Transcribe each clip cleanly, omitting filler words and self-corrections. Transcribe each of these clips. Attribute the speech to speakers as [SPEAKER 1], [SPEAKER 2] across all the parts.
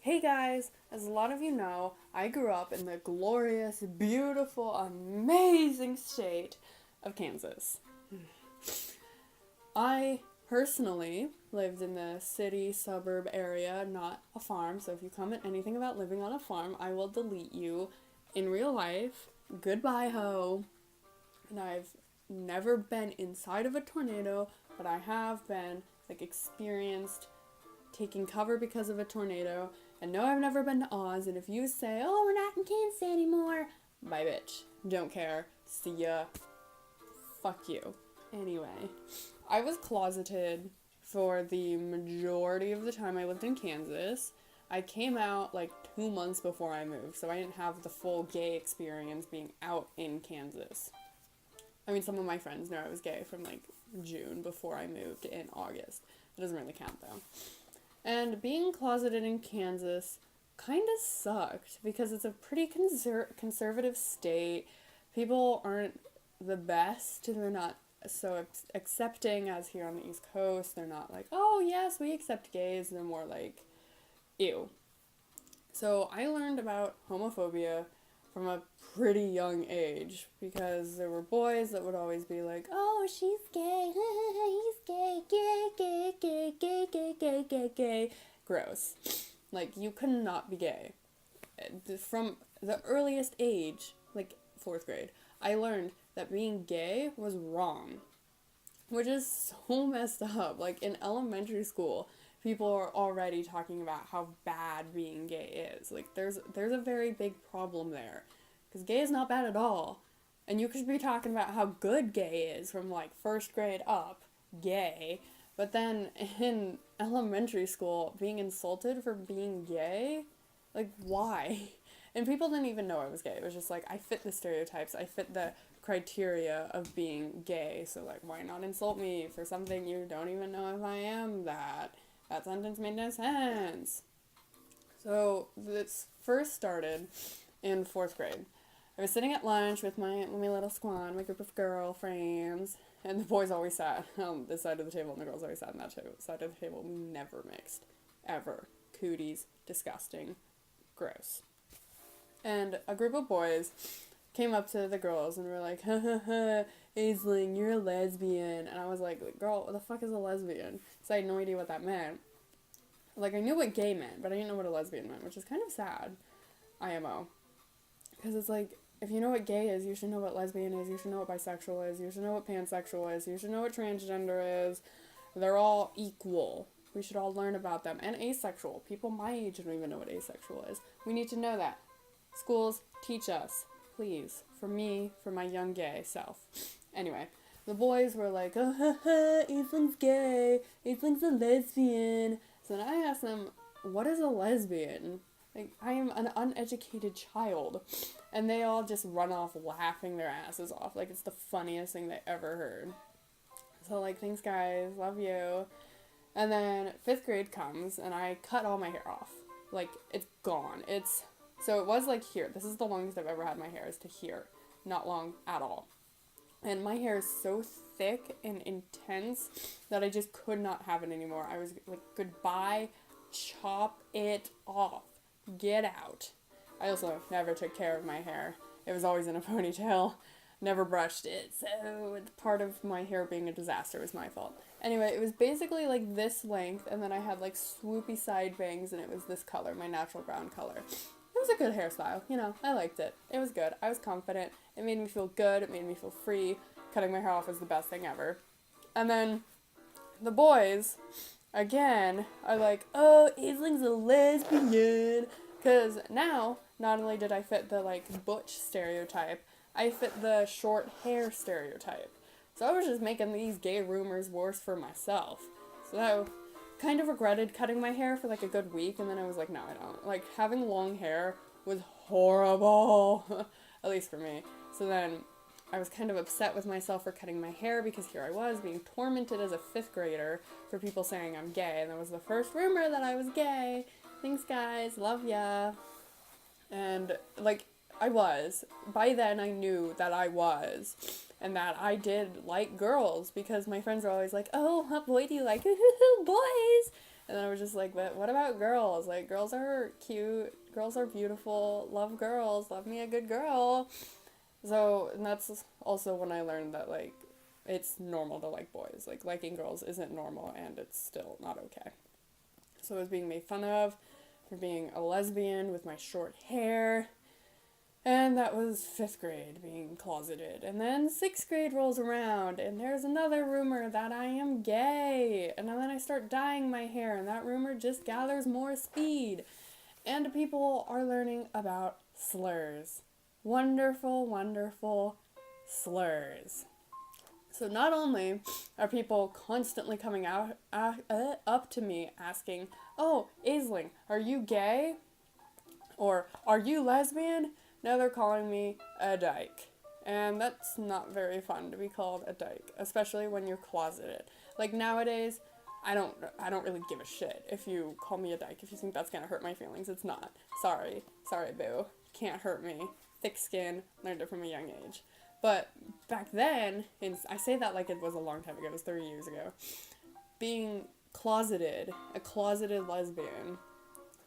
[SPEAKER 1] Hey guys, as a lot of you know, I grew up in the glorious, beautiful, amazing state of Kansas. I personally lived in the city suburb area, not a farm, so if you comment anything about living on a farm, I will delete you in real life. Goodbye, ho. And I've never been inside of a tornado, but I have been experienced taking cover because of a tornado. And no, I've never been to Oz. And if you say, "Oh, we're not in Kansas anymore," bye, bitch. Don't care. See ya. Fuck you. Anyway, I was closeted for the majority of the time I lived in Kansas. I came out 2 months before I moved, so I didn't have the full gay experience being out in Kansas. I mean, some of my friends know I was gay from June before I moved in August. It doesn't really count though. And being closeted in Kansas kind of sucked because it's a pretty conservative state. People aren't the best. They're not so accepting as here on the East Coast. They're not like, "Oh, yes, we accept gays." They're more like, "Ew." So I learned about homophobia from a pretty young age because there were boys that would always be like, "Oh, she's gay, he's gay, gay, gay, gay, gay, gay, gay, gay, gay." Gross. You could not be gay. From the earliest age, fourth grade, I learned that being gay was wrong, which is so messed up. In elementary school, people are already talking about how bad being gay is. There's a very big problem there. Because gay is not bad at all. And you could be talking about how good gay is from first grade up. Gay. But then in elementary school, being insulted for being gay? Why? And people didn't even know I was gay. It was just I fit the stereotypes. I fit the criteria of being gay. So why not insult me for something you don't even know if I am that? That sentence made no sense. So this first started in fourth grade. I was sitting at lunch with my little squad, my group of girlfriends, and the boys always sat on this side of the table, and the girls always sat on that side of the table. We never mixed. Ever. Cooties. Disgusting. Gross. And a group of boys came up to the girls and were like, "Ha ha ha, Aisling, you're a lesbian." And I was like, "Girl, what the fuck is a lesbian?" So I had no idea what that meant. I knew what gay meant, but I didn't know what a lesbian meant, which is kind of sad. IMO. Because it's if you know what gay is, you should know what lesbian is, you should know what bisexual is, you should know what pansexual is, you should know what transgender is. They're all equal. We should all learn about them. And asexual. People my age don't even know what asexual is. We need to know that. Schools, teach us. Please. For me, for my young gay self. Anyway, the boys were like, "Oh, ha, ha, Aisling's gay. Aisling's a lesbian." So then I asked them, "What is a lesbian?" I am an uneducated child. And they all just run off laughing their asses off. It's the funniest thing they ever heard. So, "Thanks, guys. Love you." And then 5th grade comes, and I cut all my hair off. It's gone. So it was here. This is the longest I've ever had my hair, is to here. Not long at all. And my hair is so thick and intense that I just could not have it anymore. I was "Goodbye. Chop it off. Get out." I also never took care of my hair. It was always in a ponytail. Never brushed it. So part of my hair being a disaster was my fault. Anyway, it was basically this length, and then I had swoopy side bangs, and it was this color, my natural brown color. It was a good hairstyle, I liked it. It was good. I was confident. It made me feel good. It made me feel free. Cutting my hair off was the best thing ever. And then the boys, again, are like, "Oh, Aisling's a lesbian." Because now, not only did I fit the butch stereotype, I fit the short hair stereotype. So I was just making these gay rumors worse for myself. So I kind of regretted cutting my hair for a good week, and then I was like, "No, I don't." Having long hair was horrible. At least for me. So then I was kind of upset with myself for cutting my hair, because here I was being tormented as a 5th grader for people saying I'm gay, and that was the first rumor that I was gay. Thanks, guys. Love ya. And I was. By then I knew that I was. And that I did like girls, because my friends were always like, "Oh, what boy do you like?" "Boys." And then I was just like, but what about girls? Like, girls are cute, girls are beautiful, love girls, love me a good girl. So, and that's also when I learned that, like, it's normal to like boys. Like, liking girls isn't normal, and it's still not okay. So I was being made fun of for being a lesbian with my short hair. And that was 5th grade, being closeted. And then 6th grade rolls around, and there's another rumor that I am gay. And then I start dyeing my hair, and that rumor just gathers more speed. And people are learning about slurs. Wonderful, wonderful slurs. So not only are people constantly coming out up to me asking, "Oh, Aisling, are you gay?" Or, "Are you lesbian?" Now they're calling me a dyke. And that's not very fun to be called a dyke, especially when you're closeted. Like nowadays, I don't really give a shit if you call me a dyke. If you think that's gonna hurt my feelings, it's not. Sorry, boo. Can't hurt me. Thick skin, learned it from a young age. But back then, and I say that like it was a long time ago, it was 30 years ago, being closeted, a closeted lesbian,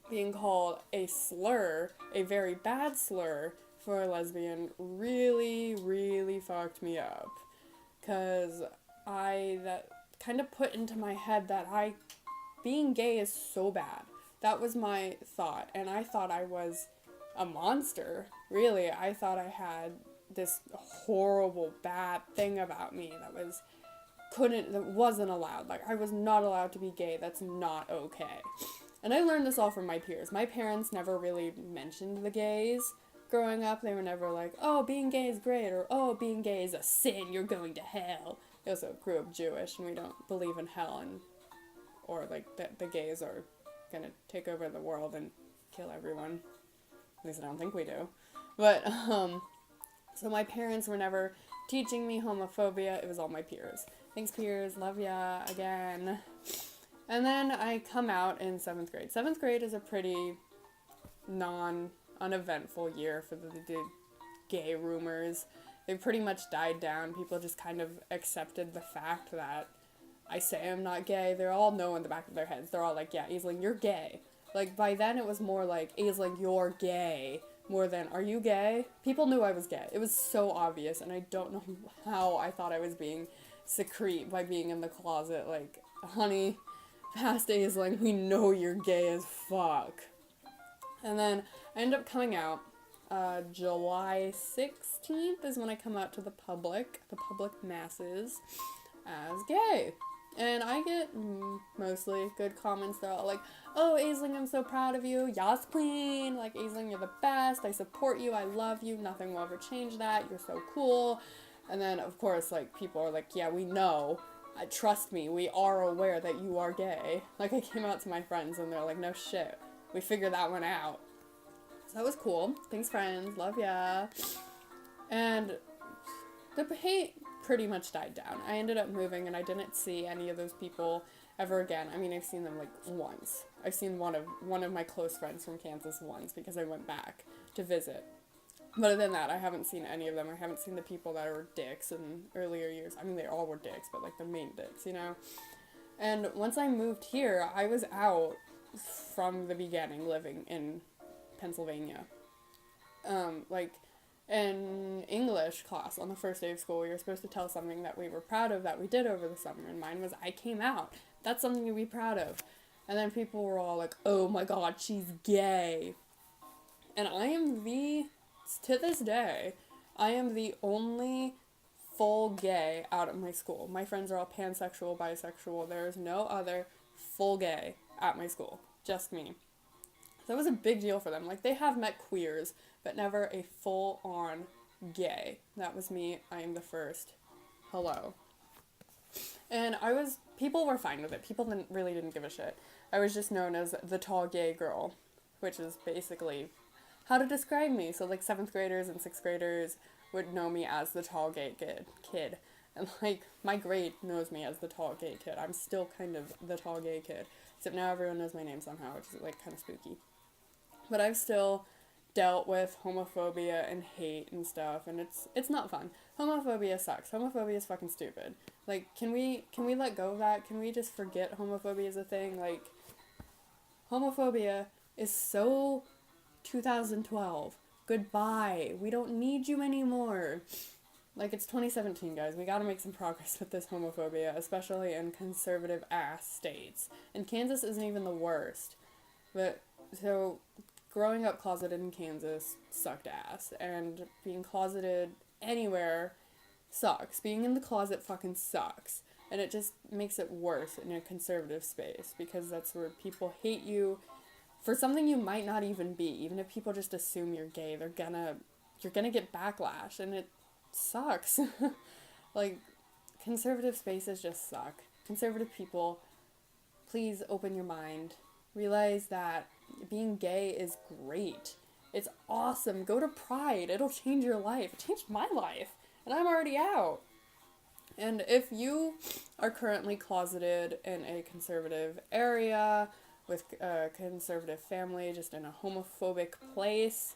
[SPEAKER 1] being called a slur, a very bad slur for a lesbian, really, really fucked me up. Because that kind of put into my head that being gay is so bad. That was my thought, and I thought I was a monster. Really, I thought I had this horrible, bad thing about me that wasn't allowed. Like, I was not allowed to be gay. That's not okay. And I learned this all from my peers. My parents never really mentioned the gays growing up. They were never like, "Oh, being gay is great," or, "Oh, being gay is a sin, you're going to hell." They also grew up Jewish, and we don't believe in hell, or like that the gays are gonna take over the world and kill everyone. At least I don't think we do. But, so my parents were never teaching me homophobia. It was all my peers. Thanks, peers. Love ya again. And then I come out in 7th grade. 7th grade is a pretty uneventful year for the gay rumors. They pretty much died down. People just kind of accepted the fact that I say I'm not gay. They all know in the back of their heads. They're all like, "Yeah, Aisling, you're gay." Like, by then it was more like, "Aisling, you're gay," more than, "Are you gay?" People knew I was gay. It was so obvious, and I don't know how I thought I was being secrete by being in the closet. Like, honey, past Aisling, we know you're gay as fuck. And then I end up coming out. July 16th is when I come out to the public masses, as gay. And I get mostly good comments. They're all like, "Oh, Aisling, I'm so proud of you. Yas queen. Like, Aisling, you're the best. I support you. I love you. Nothing will ever change that. You're so cool." And then, of course, like, people are like, "Yeah, we know. Trust me, we are aware that you are gay." Like, I came out to my friends, and they're like, "No shit. We figured that one out." So that was cool. Thanks, friends. Love ya. And the hate pretty much died down. I ended up moving, and I didn't see any of those people ever again. I mean, I've seen them like once. I've seen one of my close friends from Kansas once because I went back to visit. But other than that, I haven't seen any of them. I haven't seen the people that were dicks in earlier years. I mean, they all were dicks, but like the main dicks, you know? And once I moved here, I was out from the beginning living in Pennsylvania. Like, in English class on the first day of school, we were supposed to tell something that we were proud of that we did over the summer, and mine was, "I came out." That's something to be proud of. And then people were all like, "Oh my god, she's gay." And to this day, I am the only full gay out of my school. My friends are all pansexual, bisexual. There is no other full gay at my school. Just me. That was a big deal for them. Like, they have met queers, but never a full-on gay. That was me. I am the first. Hello. And people were fine with it. People didn't give a shit. I was just known as the tall gay girl, which is basically how to describe me. So, like, 7th graders and 6th graders would know me as the tall gay kid. And, like, my grade knows me as the tall gay kid. I'm still kind of the tall gay kid. Except now everyone knows my name somehow, which is, like, kind of spooky. But I've still dealt with homophobia and hate and stuff, and it's not fun. Homophobia sucks. Homophobia is fucking stupid. Like, can we let go of that? Can we just forget homophobia is a thing? Like, Homophobia is so 2012. Goodbye. We don't need you anymore. Like, it's 2017, guys. We gotta make some progress with this homophobia, especially in conservative ass states. And Kansas isn't even the worst. But, so, growing up closeted in Kansas sucked ass. And being closeted anywhere sucks. Being in the closet fucking sucks. And it just makes it worse in a conservative space, because that's where people hate you for something you might not even be. Even if people just assume you're gay, you're gonna get backlash, and it sucks. Like, conservative spaces just suck. Conservative people, please open your mind. Realize that being gay is great. It's awesome. Go to Pride. It'll change your life. It changed my life. And I'm already out. And if you are currently closeted in a conservative area, with a conservative family, just in a homophobic place,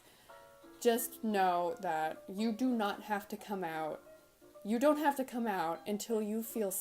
[SPEAKER 1] just know that you do not have to come out. You don't have to come out until you feel